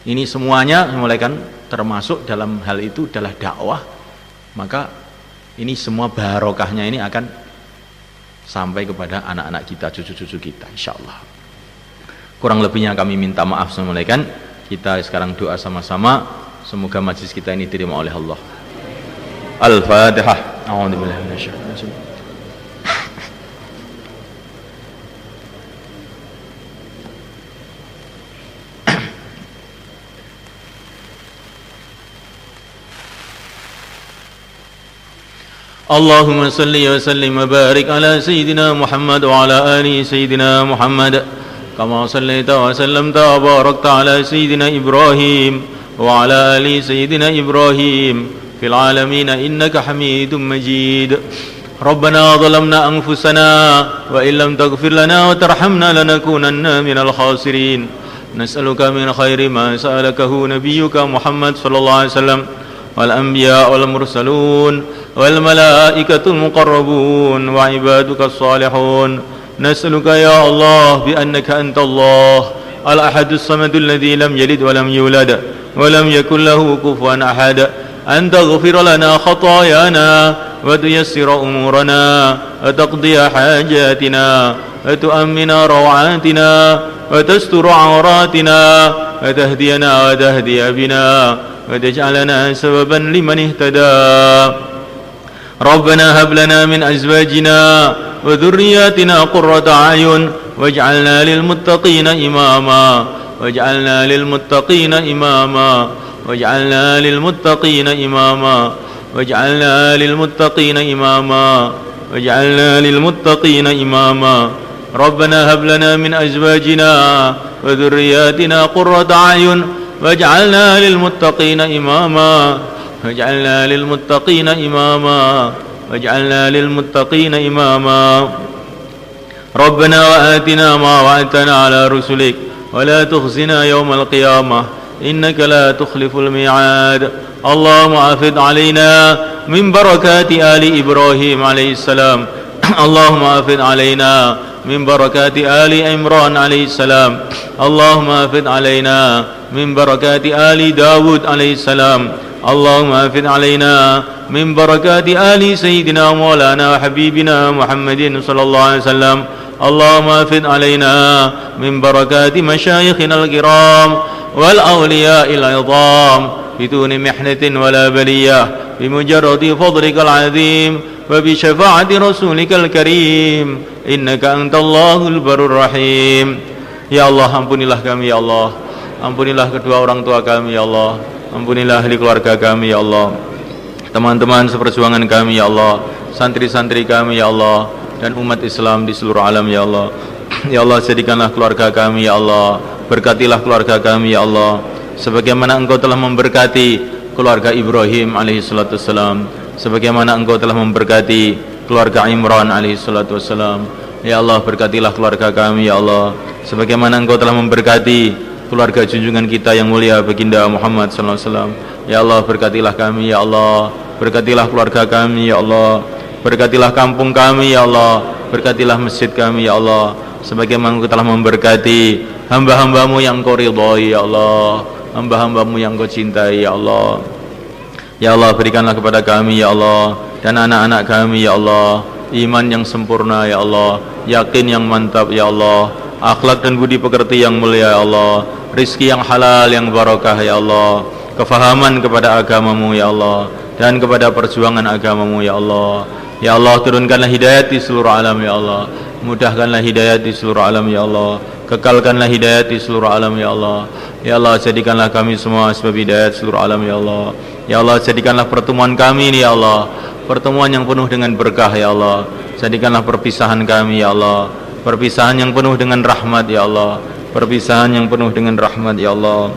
ini semuanya mulai kan termasuk dalam hal itu adalah dakwah. Maka ini semua barokahnya ini akan sampai kepada anak-anak kita, cucu-cucu kita, insyaallah. Kurang lebihnya kami minta maaf semuanya. Kita sekarang doa sama-sama, semoga majlis kita ini diterima oleh Allah. Al-Fatihah. A'udzubillahi minasyaitonir rajim. Allahumma salli wa sallim wa barik ala Sayyidina Muhammad wa ala ali Sayyidina Muhammad kama sallaita wa sallamta wa barakta ala Sayyidina Ibrahim wa ala ali Sayyidina Ibrahim fil alamin innaka Hamidum Majid. Rabbana zalamna anfusana wa illam taghfir lana wa tarhamna lanakunanna minal khasirin. Nas'aluka min khairi ma sa'alakahu nabiyyuka Muhammad sallallahu alaihi wasallam wal anbiya wal mursalun wal malaikatul muqarrabun wa ibadukas salihun. Nas'aluka ya Allah bi annaka antallah al ahadus samadul ladzi lam yalid wa lam yulad wa lam yakul lahu kufuwan ahad an taghfir lana khatayana wa tuyassira umurana wa taqdiya hajatina wa tu'ammina rawatina wa tastura awratina wa tahdiyana wa tahdiya bina وتجعلنا سببا لمن اهتدى. ربنا هب لنا من أزواجنا وذرياتنا قرة أعين واجعلنا للمتقين إماما واجعلنا للمتقين إماما واجعلنا للمتقين إماما واجعلنا للمتقين إماما واجعلنا للمتقين إماما. ربنا هب لنا من أزواجنا وذرياتنا قرة أعين واجعلنا للمتقين إماما واجعلنا للمتقين إماما واجعلنا للمتقين إماما. ربنا وآتنا ما وعدتنا على رسلك ولا تخزنا يوم القيامة إنك لا تخلف الميعاد. اللهم أفض علينا من بركات آل إبراهيم عليه السلام. اللهم أفض علينا من بركات آل عمران عليه السلام. اللهم أفض علينا من بركات آل داود عليه السلام. اللهم أفض علينا من بركات آل سيدنا مولانا وحبيبنا محمد صلى الله عليه وسلم. اللهم أفض علينا من بركات مشايخنا الكرام والأولياء العظام بدون محنة ولا بلية بمجرد فضلك العظيم وبشفاعة رسولك الكريم إنك أنت الله البر الرحيم. Ya Allah, ampunilah kami ya Allah, ampunilah kedua orang tua kami ya Allah, ampunilah ahli keluarga kami ya Allah, teman-teman seperjuangan kami ya Allah, santri-santri kami ya Allah, dan umat Islam di seluruh alam ya Allah. Ya Allah, jadikanlah keluarga kami ya Allah, berkatilah keluarga kami ya Allah, sebagaimana Engkau telah memberkati keluarga Ibrahim alaihi salatu wassalam, sebagaimana Engkau telah memberkati keluarga Imran alaihi salatu wassalam. Ya Allah, berkatilah keluarga kami ya Allah, sebagaimana Engkau telah memberkati keluarga junjungan kita yang mulia baginda Muhammad sallallahu alaihi wasallam. Ya Allah, berkatilah kami ya Allah, berkatilah keluarga kami ya Allah, berkatilah kampung kami ya Allah, berkatilah masjid kami ya Allah, sebagaimana Engkau telah memberkati hamba-hambamu yang Engkau ridhai ya Allah, hamba-hambamu yang Engkau cintai ya Allah. Ya Allah, berikanlah kepada kami ya Allah dan anak-anak kami ya Allah iman yang sempurna ya Allah, yakin yang mantap ya Allah, akhlak dan budi pekerti yang mulia ya Allah, rizki yang halal yang barakah ya Allah, kefahaman kepada agamamu ya Allah, dan kepada perjuangan agamamu ya Allah. Ya Allah, turunkanlah hidayat di seluruh alam ya Allah, mudahkanlah hidayat di seluruh alam ya Allah, kekalkanlah hidayat di seluruh alam ya Allah. Ya Allah, jadikanlah kami semua sebab hidayat seluruh alam ya Allah. Ya Allah, jadikanlah pertemuan kami ini ya Allah pertemuan yang penuh dengan berkah ya Allah. Jadikanlah perpisahan kami ya Allah perpisahan yang penuh dengan rahmat ya Allah, perpisahan yang penuh dengan rahmat ya Allah.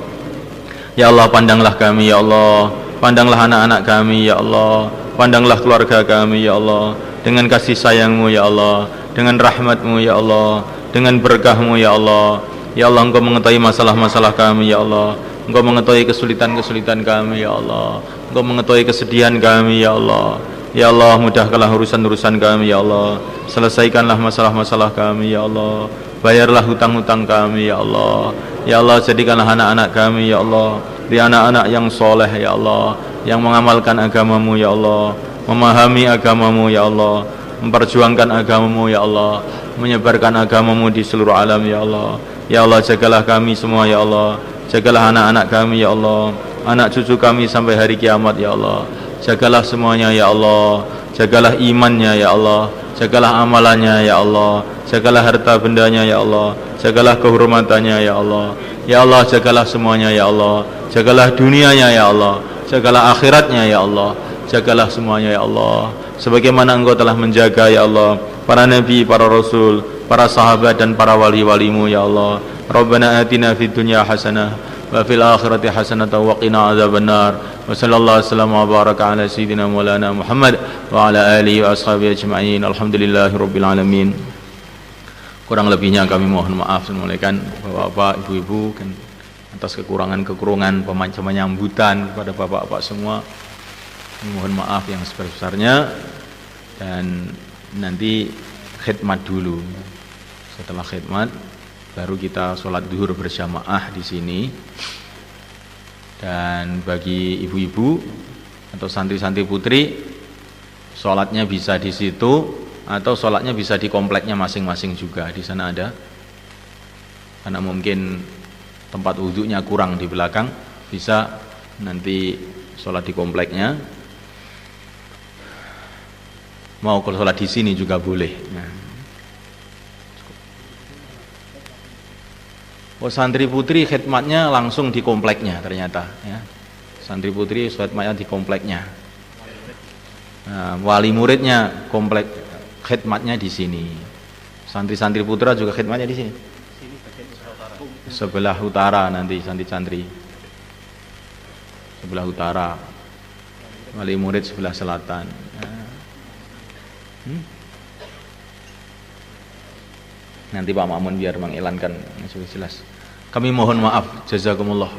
Ya Allah, pandanglah kami ya Allah, pandanglah anak-anak kami ya Allah, pandanglah keluarga kami ya Allah dengan kasih sayang-Mu ya Allah, dengan rahmat-Mu ya Allah, dengan berkah-Mu ya Allah. Ya Allah, Engkau mengetahui masalah-masalah kami ya Allah, Engkau mengetahui kesulitan-kesulitan kami ya Allah, Engkau mengetahui kesedihan kami ya Allah. Ya Allah, mudahkanlah urusan-urusan kami ya Allah, selesaikanlah masalah-masalah kami ya Allah, bayarlah hutang-hutang kami ya Allah. Ya Allah, jadikanlah anak-anak kami ya Allah di anak-anak yang soleh ya Allah, yang mengamalkan agamamu ya Allah, memahami agamamu ya Allah, memperjuangkan agamamu ya Allah, menyebarkan agamamu di seluruh alam ya Allah. Ya Allah, jagalah kami semua ya Allah, jagalah anak-anak kami ya Allah, anak cucu kami sampai hari kiamat ya Allah. Jagalah semuanya ya Allah, jagalah imannya ya Allah, jagalah amalannya ya Allah, jagalah harta bendanya ya Allah, jagalah kehormatannya ya Allah. Ya Allah, jagalah semuanya ya Allah, jagalah dunianya ya Allah, jagalah akhiratnya ya Allah, jagalah semuanya ya Allah, sebagaimana Engkau telah menjaga ya Allah para nabi, para rasul, para sahabat dan para wali-walimu ya Allah. Rabbana atina fid dunya hasanah wa fil akhirati hasanah wa qina adzabannar. Wa sallallahu wasallam wa baraka ala sayyidina maulana Muhammad wa ala alihi wa ashabihi ajma'in. Alhamdulillahirabbil alamin. Kurang lebihnya kami mohon maaf semulakan Bapak-bapak, Ibu-ibu kan atas kekurangan-kekurangan penyambutan kepada Bapak-bapak semua. Mohon maaf yang sebesar-besarnya, dan nanti khidmat dulu. Setelah khidmat baru kita sholat duhur berjamaah di sini. Dan bagi ibu-ibu atau santri-santri putri, sholatnya bisa di situ atau sholatnya bisa di kompleknya masing-masing juga. Di sana ada, karena mungkin tempat wudhunya kurang di belakang, bisa nanti sholat di kompleknya. Mau kalau sholat di sini juga boleh. Nah. Oh, santri putri khidmatnya langsung di kompleknya ternyata ya. Santri putri khidmatnya di kompleknya. Nah, wali muridnya komplek khidmatnya di sini. Santri-santri putra juga khidmatnya di sini. Sebelah utara nanti santri-santri. Sebelah utara. Wali murid sebelah selatan. Nanti Pak Mamun biar mengilankan yang jelas. Kami mohon maaf, jazakumullah.